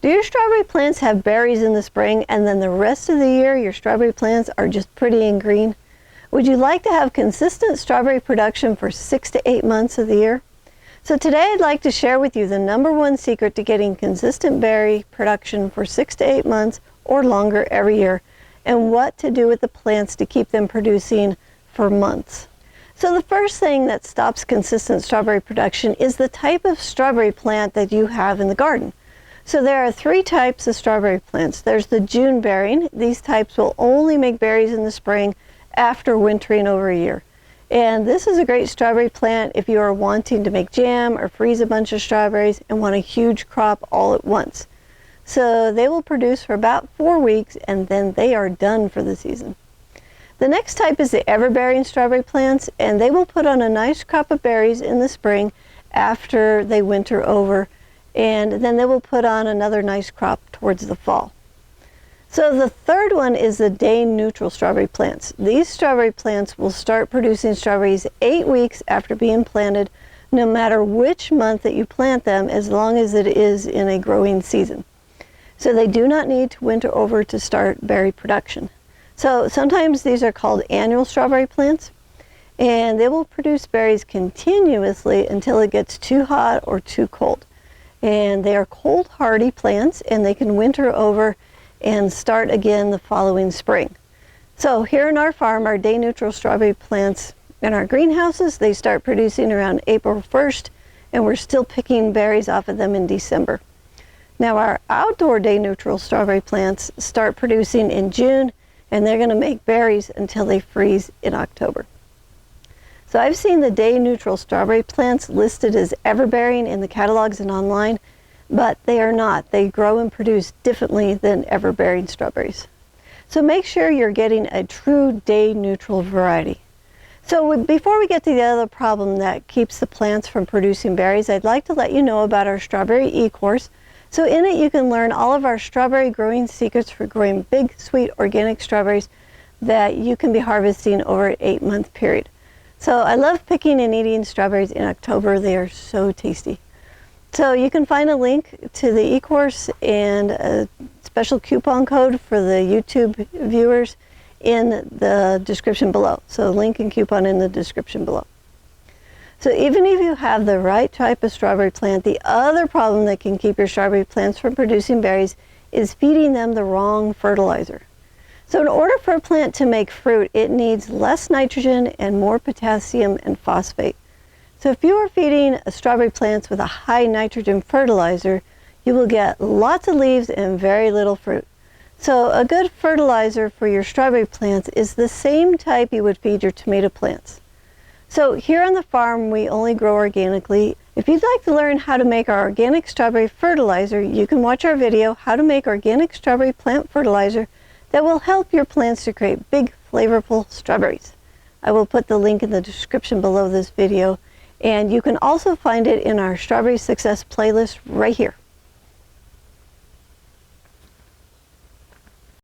Do your strawberry plants have berries in the spring and then the rest of the year your strawberry plants are just pretty and green? Would you like to have consistent strawberry production for 6 to 8 months of the year? So today I'd like to share with you the #1 secret to getting consistent berry production for 6 to 8 months or longer every year, and what to do with the plants to keep them producing for months. So the first thing that stops consistent strawberry production is the type of strawberry plant that you have in the garden. So there are 3 types of strawberry plants. There's the June bearing. These types will only make berries in the spring after wintering over a year. And this is a great strawberry plant if you are wanting to make jam or freeze a bunch of strawberries and want a huge crop all at once. So they will produce for about 4 weeks and then they are done for the season. The next type is the everbearing strawberry plants, and they will put on a nice crop of berries in the spring after they winter over, and then they will put on another nice crop towards the fall. So the third one is the day neutral strawberry plants. These strawberry plants will start producing strawberries 8 weeks after being planted, no matter which month that you plant them, as long as it is in a growing season. So they do not need to winter over to start berry production. So sometimes these are called annual strawberry plants, and they will produce berries continuously until it gets too hot or too cold. And they are cold hardy plants, and they can winter over and start again the following spring. So here in our farm, our day neutral strawberry plants in our greenhouses, they start producing around April 1st, and we're still picking berries off of them in December. Now our outdoor day neutral strawberry plants start producing in June, and they're going to make berries until they freeze in October. So I've seen the day neutral strawberry plants listed as everbearing in the catalogs and online, but they are not. They grow and produce differently than everbearing strawberries. So make sure you're getting a true day neutral variety. So before we get to the other problem that keeps the plants from producing berries, I'd like to let you know about our strawberry e-course. So in it you can learn all of our strawberry growing secrets for growing big, sweet, organic strawberries that you can be harvesting over an 8-month period. So I love picking and eating strawberries in October. They are so tasty. So you can find a link to the e-course and a special coupon code for the YouTube viewers in the description below. So link and coupon in the description below. So even if you have the right type of strawberry plant, the other problem that can keep your strawberry plants from producing berries is feeding them the wrong fertilizer. So in order for a plant to make fruit, it needs less nitrogen and more potassium and phosphate. So if you are feeding strawberry plants with a high nitrogen fertilizer, you will get lots of leaves and very little fruit. So a good fertilizer for your strawberry plants is the same type you would feed your tomato plants. So here on the farm, we only grow organically. If you'd like to learn how to make our organic strawberry fertilizer, you can watch our video, How to Make Organic Strawberry Plant Fertilizer, that will help your plants to create big, flavorful strawberries. I will put the link in the description below this video, and you can also find it in our Strawberry Success playlist right here.